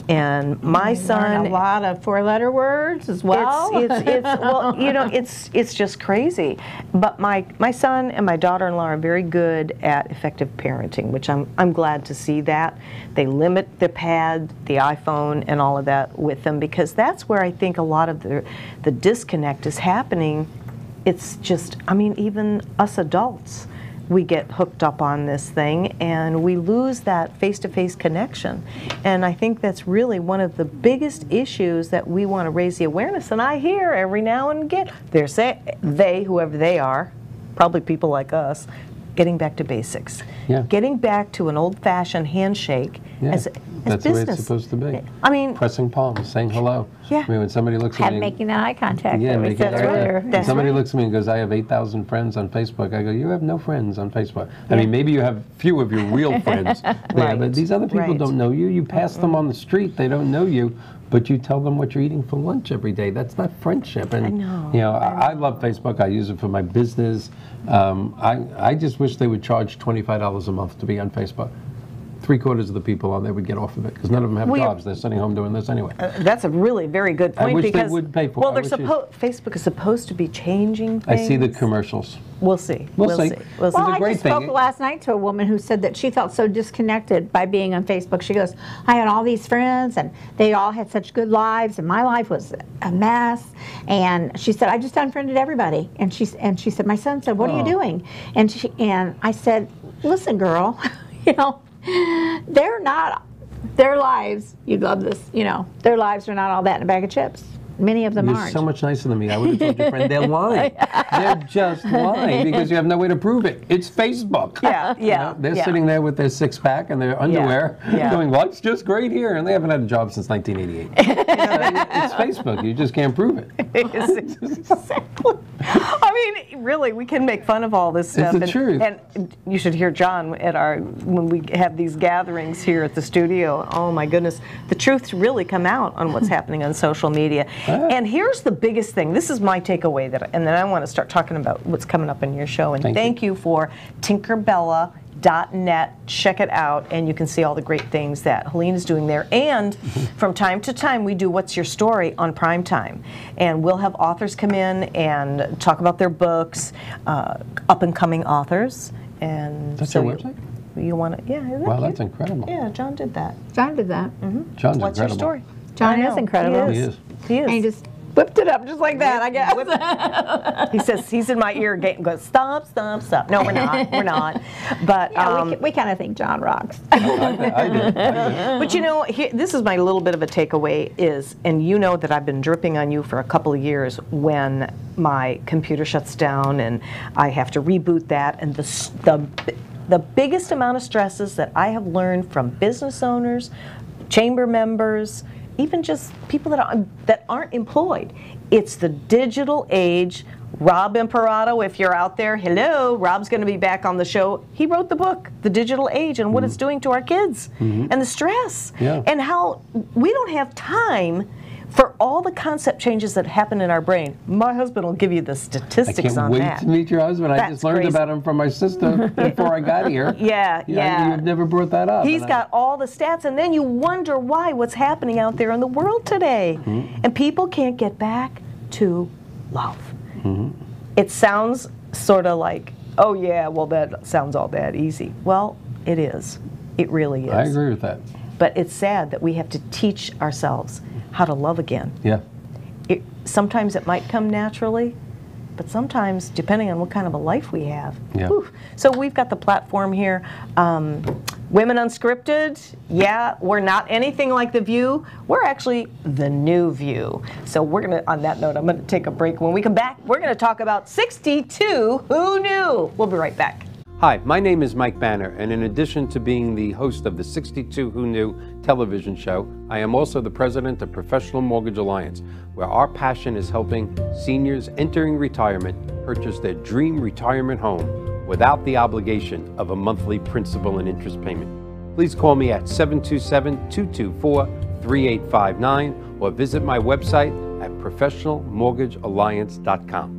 And my son, a lot of four-letter words as well. It's just crazy. But my son and my daughter-in-law are very good at effective parenting, which I'm glad to see that. They limit the pad, the iPhone, and all of that with them because that's where I think a lot of the disconnect is happening. It's just, even us adults, we get hooked up on this thing and we lose that face-to-face connection. And I think that's really one of the biggest issues that we want to raise the awareness. And I hear every now and again, they're saying, whoever they are, probably people like us, getting back to basics. Yeah. Getting back to an old-fashioned handshake as that's business. the way it's supposed to be. Pressing palms, saying hello. Yeah. When somebody looks at me, making that eye contact. yeah, we said earlier. when somebody looks at me and goes, I have 8,000 friends on Facebook. I go, you have no friends on Facebook. Maybe you have few of your real friends. Right. But these other people don't know you. You pass them on the street, they don't know you. But you tell them what you're eating for lunch every day. That's not friendship. And I know. I love Facebook. I use it for my business. I just wish they would charge $25 a month to be on Facebook. 3/4 of the people on there would get off of it because none of them have jobs. They're sitting home doing this anyway. That's a really very good point. I wish because, they would pay for it. Well, Facebook is supposed to be changing things. I see the commercials. We'll see. We'll see. We'll see. Well, a I great just spoke thing. last night to a woman who said that she felt so disconnected by being on Facebook. She goes, I had all these friends and they all had such good lives and my life was a mess. And she said, I just unfriended everybody. And she said, my son said, what are you doing? And I said, listen, girl, they're not their lives, you'd love this, you know, their lives are not all that in a bag of chips. Many of them You're aren't. so much nicer than me. I would have told your friend they're lying. They're just lying because you have no way to prove it. It's Facebook. Yeah, You yeah. know, they're yeah. sitting there with their six-pack and their underwear yeah. going, life's just great here. And they haven't had a job since 1988. It's Facebook. You just can't prove it. Exactly. I mean, really, we can make fun of all this stuff. the truth. And you should hear John at when we have these gatherings here at the studio. Oh my goodness, the truths really come out on what's happening on social media. And here's the biggest thing. This is my takeaway, and then I want to start talking about what's coming up in your show. And thank you for Tinkerbella.net. Check it out, and you can see all the great things that Helena's doing there. And from time to time, we do What's Your Story on prime time, and we'll have authors come in and talk about their books, up and coming authors. And That's so your website? You want to? Yeah. Isn't that Wow, cute? that's incredible. Yeah, John did that. John did that. John's What's incredible. your story? John I is know. incredible. He is. He is. And he just whipped it up just like that, I guess. He says he's in my ear, goes stop, stop, stop. No, we're not. We're not. But Yeah, we kind of think John rocks. I did. but you know, this is my little bit of a takeaway is, and you know that I've been dripping on you for a couple of years when my computer shuts down and I have to reboot that, and the biggest amount of stresses that I have learned from business owners, chamber members, even just people that aren't employed. It's the digital age. Rob Imperato, if you're out there, hello, Rob's going to be back on the show. He wrote the book, The Digital Age, and what it's doing to our kids, and the stress, and how we don't have time for all the concept changes that happen in our brain. My husband will give you the statistics on that. I can't wait to meet your husband. I That's just learned crazy. about him from my sister before I got here. Yeah. You've never brought that up. He's got all the stats, and then you wonder what's happening out there in the world today. And people can't get back to love. It sounds sort of like, oh yeah, well that sounds all that easy. Well, it is. It really is. I agree with that. But it's sad that we have to teach ourselves how to love again. Yeah. Sometimes it might come naturally, but sometimes, depending on what kind of a life we have. Yeah. Whew. So we've got the platform here. Women Unscripted, yeah, we're not anything like The View. We're actually the new View. So we're going to, on that note, I'm going to take a break. When we come back, we're going to talk about 62 Who Knew. We'll be right back. Hi, my name is Mike Banner, and in addition to being the host of the 62 Who Knew television show, I am also the president of Professional Mortgage Alliance, where our passion is helping seniors entering retirement purchase their dream retirement home without the obligation of a monthly principal and interest payment. Please call me at 727-224-3859 or visit my website at professionalmortgagealliance.com.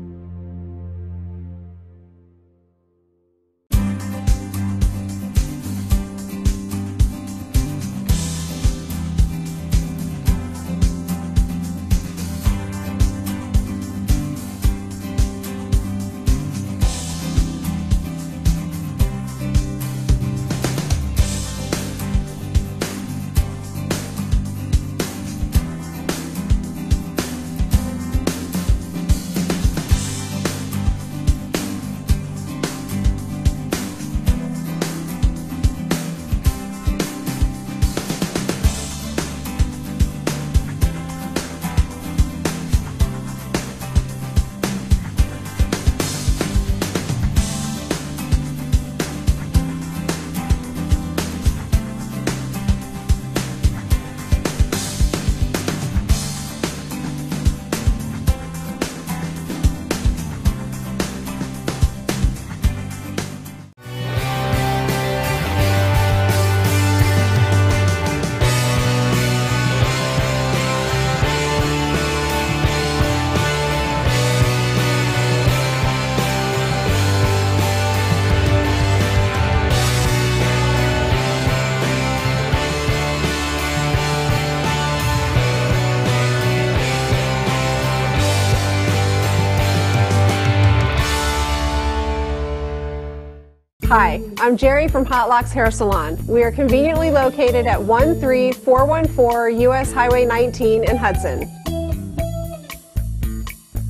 Hi, I'm Jerry from Hot Locks Hair Salon. We are conveniently located at 13414 US Highway 19 in Hudson.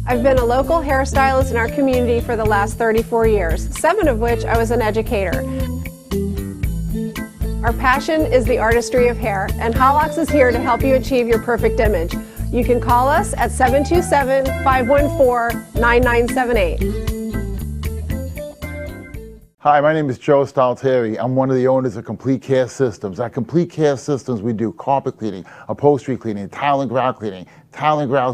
I've been a local hairstylist in our community for the last 34 years, 7 of which I was an educator. Our passion is the artistry of hair, and Hot Locks is here to help you achieve your perfect image. You can call us at 727-514-9978. Hi, my name is Joe Stalteri. I'm one of the owners of Complete Care Systems. At Complete Care Systems, we do carpet cleaning, upholstery cleaning, tile and grout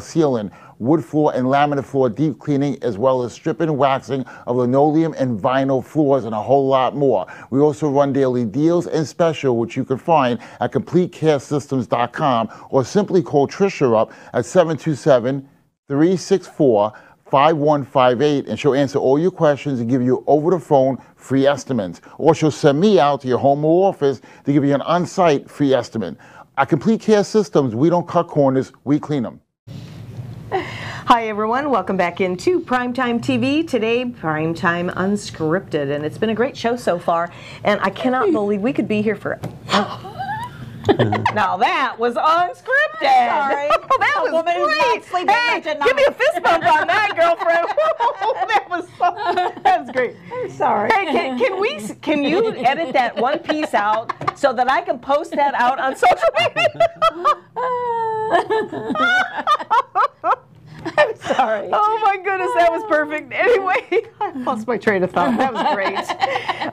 sealing, wood floor and laminate floor deep cleaning, as well as stripping and waxing of linoleum and vinyl floors, and a whole lot more. We also run daily deals and special, which you can find at CompleteCareSystems.com, or simply call Trisha up at 727-364-5158, and she'll answer all your questions and give you over the phone free estimates. Or she'll send me out to your home or office to give you an on-site free estimate. At Complete Care Systems, we don't cut corners, we clean them. Hi everyone, welcome back into Primetime TV. Today, Primetime Unscripted, and it's been a great show so far, and I cannot believe we could be here for... Now that was unscripted. Sorry. Oh, that was great. Hey, give me a fist bump on that, girlfriend. That was great. I'm sorry. Hey, can you edit that one piece out so that I can post that out on social media? I'm sorry. Oh my goodness, that was perfect. Anyway, I lost my train of thought. That was great.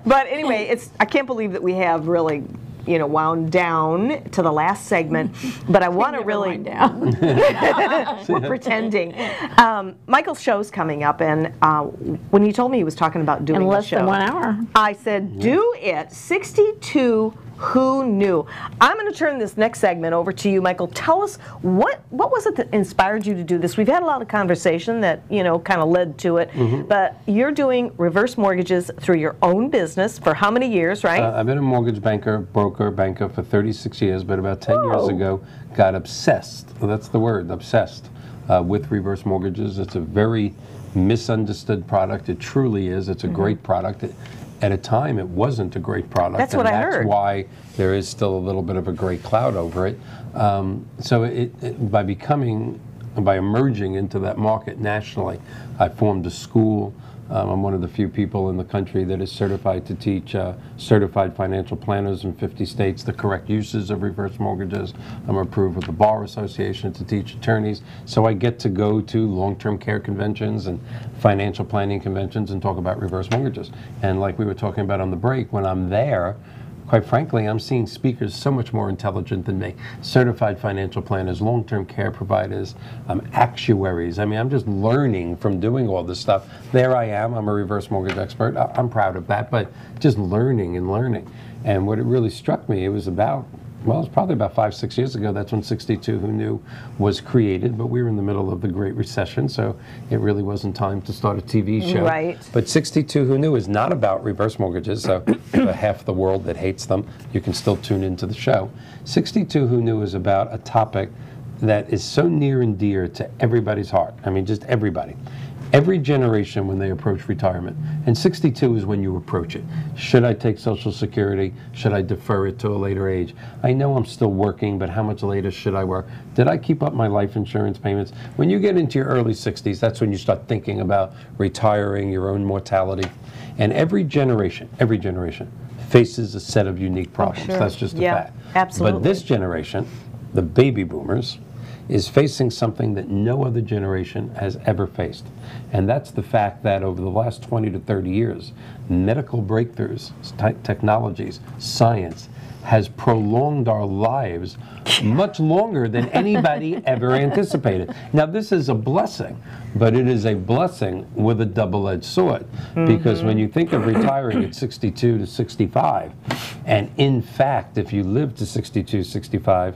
But anyway, I can't believe that we have really, wound down to the last segment. But I want to really wind down. We're pretending. Michael's show's coming up, and when he told me he was talking about doing in a less show, than 1 hour. I said, do it. 62 Who Knew. I'm going to turn this next segment over to you, Michael. Tell us, what was it that inspired you to do this? We've had a lot of conversation that, kind of led to it, but you're doing reverse mortgages through your own business for how many years, right? I've been a mortgage banker for 36 years, but about 10 years ago, got obsessed. Well, that's the word, obsessed, with reverse mortgages. It's a very misunderstood product. It truly is. It's a great product. At a time, it wasn't a great product. That's what I heard. That's why there is still a little bit of a gray cloud over it. So by emerging into that market nationally, I formed a school. I'm one of the few people in the country that is certified to teach certified financial planners in 50 states the correct uses of reverse mortgages. I'm approved with the Bar Association to teach attorneys. So I get to go to long-term care conventions and financial planning conventions and talk about reverse mortgages. And like we were talking about on the break, when I'm there, quite frankly, I'm seeing speakers so much more intelligent than me. Certified financial planners, long-term care providers, actuaries. I mean, I'm just learning from doing all this stuff. There I am. I'm a reverse mortgage expert. I'm proud of that, but just learning and learning. And what it really struck me, it was probably about 5-6 years ago. That's when 62 Who Knew was created, but we were in the middle of the Great Recession, so it really wasn't time to start a TV show. Right. But 62 Who Knew is not about reverse mortgages, so for half the world that hates them, you can still tune into the show. 62 Who Knew is about a topic that is so near and dear to everybody's heart. I mean, just everybody. Every generation when they approach retirement, and 62 is when you approach it. Should I take Social Security? Should I defer it to a later age? I know I'm still working, but how much later should I work? Did I keep up my life insurance payments? When you get into your early 60s, that's when you start thinking about retiring, your own mortality. And every generation faces a set of unique problems. Sure. That's just a Yeah, fact. absolutely. But this generation, the baby boomers, is facing something that no other generation has ever faced. And that's the fact that over the last 20 to 30 years, medical breakthroughs, technologies, science has prolonged our lives much longer than anybody ever anticipated. Now, this is a blessing, but it is a blessing with a double-edged sword. Because when you think of retiring at 62 to 65, and in fact, if you live to 62, 65,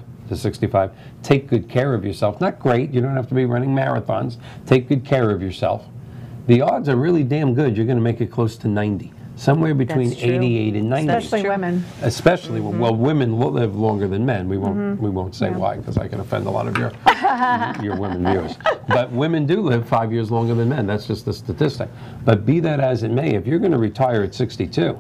take good care of yourself. Not great, you don't have to be running marathons. Take good care of yourself. The odds are really damn good you're going to make it close to 90. Somewhere between 88 and 90. Especially women. Especially, well, women live longer than men. We won't say why, because I can offend a lot of your women viewers. But women do live 5 years longer than men. That's just the statistic. But be that as it may, if you're going to retire at 62,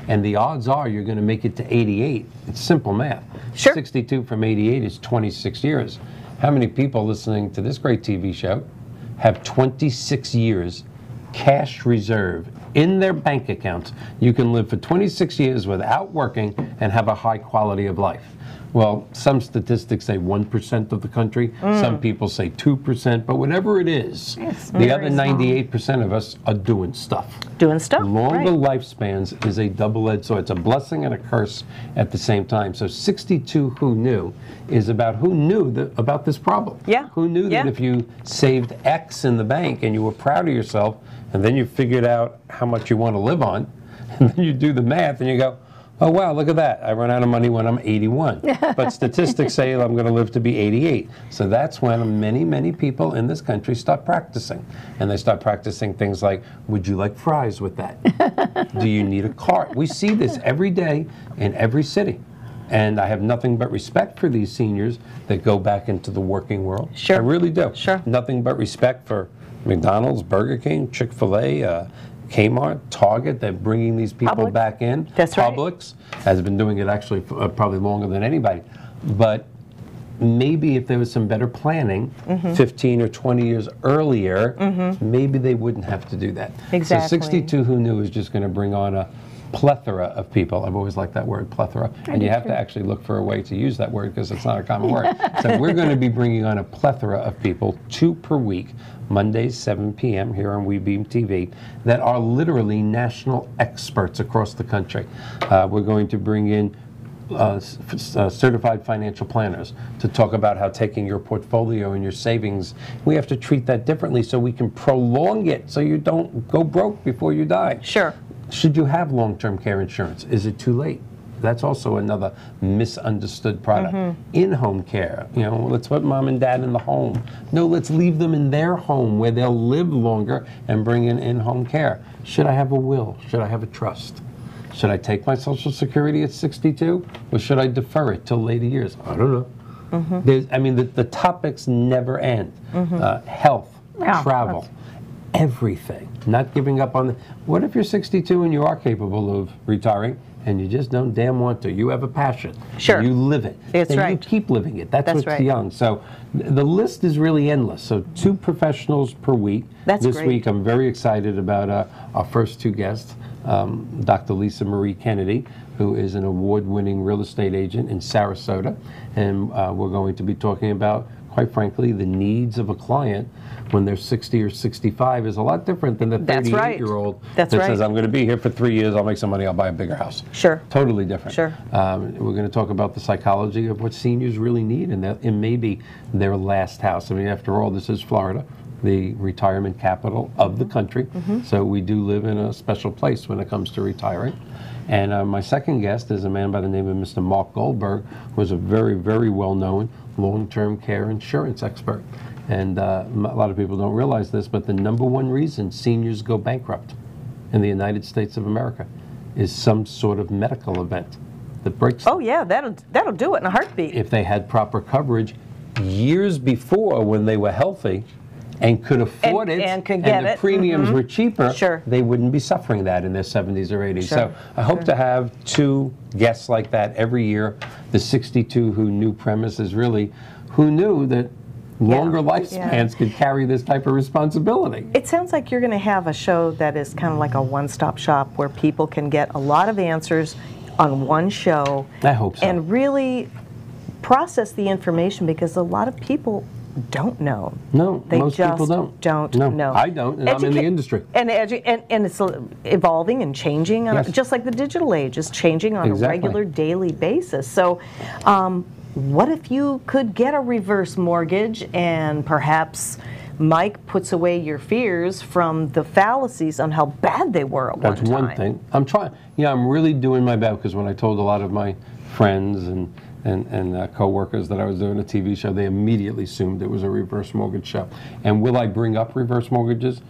and the odds are you're going to make it to 88, it's simple math. Sure. 62 from 88 is 26 years. How many people listening to this great TV show have 26 years cash reserve in their bank accounts, you can live for 26 years without working and have a high quality of life. Well, some statistics say 1% of the country, some people say 2%, but whatever it is, the other 98% of us are doing stuff. Doing stuff, Longer right. lifespans is a double-edged sword. It's a blessing and a curse at the same time. So 62 Who Knew is about who knew about this problem. Yeah. Who knew that if you saved X in the bank and you were proud of yourself, and then you figured out how much you want to live on, and then you do the math and you go, oh, wow, look at that. I run out of money when I'm 81. But statistics say I'm going to live to be 88. So that's when many, many people in this country start practicing. And they start practicing things like, would you like fries with that? Do you need a cart? We see this every day in every city. And I have nothing but respect for these seniors that go back into the working world. Sure. I really do. Sure. Nothing but respect for McDonald's, Burger King, Chick-fil-A, Kmart, Target. They're bringing these people Publix. back in. That's right. Publix has been doing it actually for, probably longer than anybody. But maybe if there was some better planning 15 or 20 years earlier, maybe they wouldn't have to do that. Exactly. So 62 Who Knew is just going to bring on a plethora of people. I've always liked that word, plethora. And you have to actually look for a way to use that word because it's not a common word. So we're going to be bringing on a plethora of people, 2 per week, Mondays, 7 p.m. here on WeBeam TV, that are literally national experts across the country. We're going to bring in certified financial planners to talk about how taking your portfolio and your savings, we have to treat that differently so we can prolong it so you don't go broke before you die. Sure. Should you have long-term care insurance? Is it too late? That's also another misunderstood product. In-home care, you know, let's put mom and dad in the home. No, let's leave them in their home where they'll live longer and bring in-home care. Should I have a will? Should I have a trust? Should I take my Social Security at 62, or should I defer it till later years? I don't know. I mean, the topics never end. Health, travel, everything. Not giving up on the. What if you're 62 and you are capable of retiring and you just don't damn want to? You have a passion. Sure. You live it. That's and right. you keep living it. That's what's right. young. So the list is really endless. So 2 professionals per week. That's this great. week I'm very excited about our first 2 guests. Dr. Lisa Marie Kennedy, who is an award-winning real estate agent in Sarasota. And we're going to be talking about, quite frankly, the needs of a client when they're 60 or 65 is a lot different than the 38-year-old that says, I'm going to be here for 3 years, I'll make some money, I'll buy a bigger house. Sure. Totally different. Sure. We're going to talk about the psychology of what seniors really need and maybe their last house. I mean, after all, this is Florida, the retirement capital of the country. So we do live in a special place when it comes to retiring. And my second guest is a man by the name of Mr. Mark Goldberg, who is a very, very well-known long-term care insurance expert. And a lot of people don't realize this, but the #1 reason seniors go bankrupt in the United States of America is some sort of medical event that breaks them. Oh yeah, that'll do it in a heartbeat. If they had proper coverage years before when they were healthy and could afford it, and could get the it. premiums were cheaper, Sure. they wouldn't be suffering that in their 70s or 80s. Sure. So I hope to have 2 guests like that every year. The 62 Who Knew premise is really who knew that longer lifespans could carry this type of responsibility. It sounds like you're going to have a show that is kind of like a one-stop shop where people can get a lot of answers on one show. I hope so. And really process the information because a lot of people don't know. No, They most just people don't. don't No, know. I don't, and I'm in the industry. And it's evolving and changing, on Yes. just like the digital age is changing on Exactly. a regular daily basis. So what if you could get a reverse mortgage and perhaps Mike puts away your fears from the fallacies on how bad they were at one time? That's one thing. I'm trying. Yeah, I'm really doing my best because when I told a lot of my friends and co-workers that I was doing a TV show, they immediately assumed it was a reverse mortgage show. And will I bring up reverse mortgages?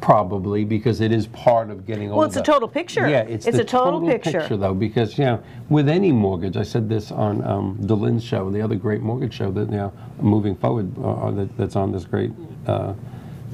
Probably, because it is part of getting older. Well, it's a total picture. Yeah, it's a the total picture. though, because with any mortgage, I said this on DeLynne's show, the other great mortgage show that moving forward that's on this great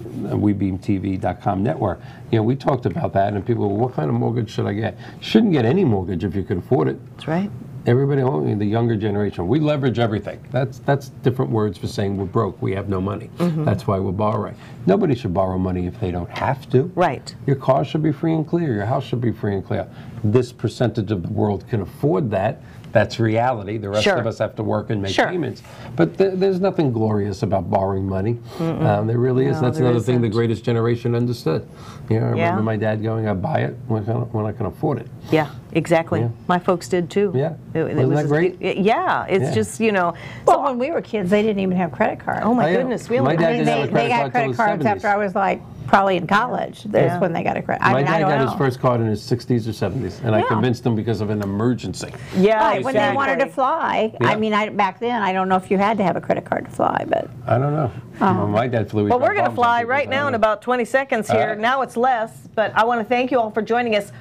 WeBeamTV.com network. We talked about that, and people, well, what kind of mortgage should I get? You shouldn't get any mortgage if you could afford it. That's right. Everybody, the younger generation, we leverage everything. That's different words for saying we're broke, we have no money. That's why we're borrowing. Nobody should borrow money if they don't have to. Right. Your car should be free and clear. Your house should be free and clear. This percentage of the world can afford that. That's reality. The rest of us have to work and make payments. But there's nothing glorious about borrowing money. There really is. That's another thing the greatest generation understood. You know, I remember my dad going, I buy it when I can afford it. Yeah, exactly. My folks did too. Yeah. Wasn't that great? It's just, you know. Well, when we were kids, they didn't even have credit cards. Oh my goodness. We My only dad didn't have a They credit got card credit till cards the 70s. after I was like probably in college. That's when they got a credit. I My mean, I dad don't got know. his first card in his 60s or 70s, and I convinced him because of an emergency. Yeah, Right, when they wanted to fly. Yeah. I mean, back then, I don't know if you had to have a credit card to fly, but. I don't know. Well, my dad flew. Well, we're going to fly right now in about 20 seconds here. Now it's less, but I want to thank you all for joining us.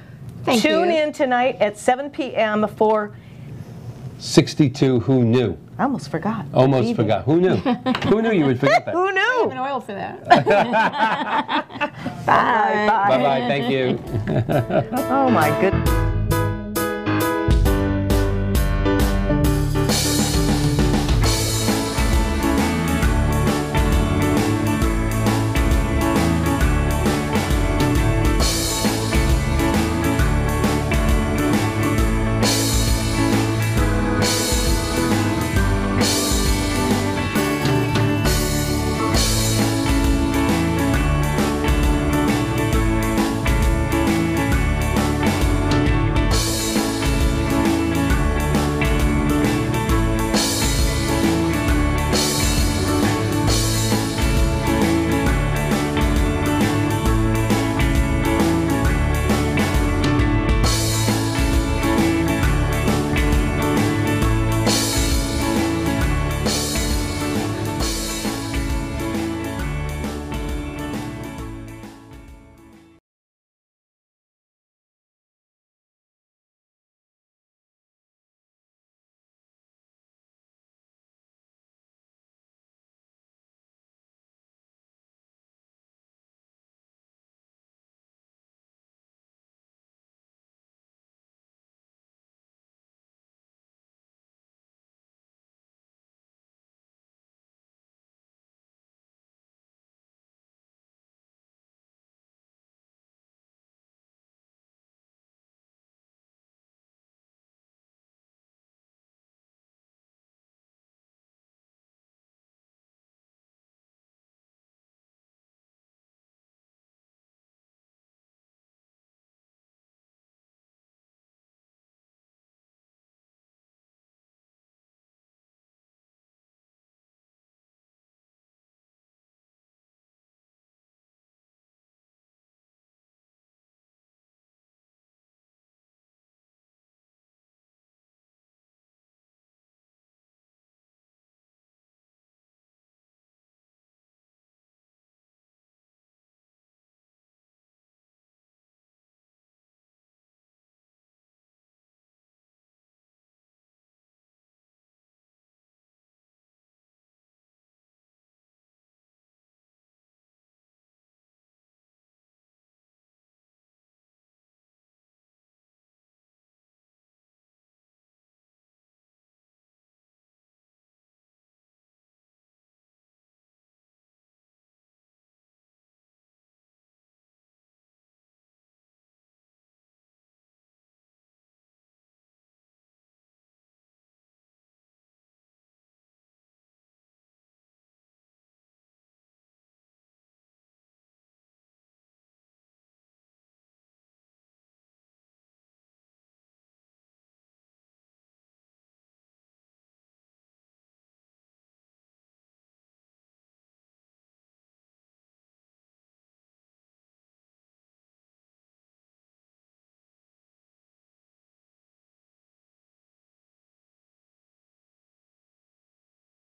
Tune in tonight at 7 p.m. for 62. Who knew? I almost forgot. Almost forgot. Who knew? Who knew you would forget that? Who knew? I have an oil for that. Bye. Bye bye. Thank you. Oh my goodness.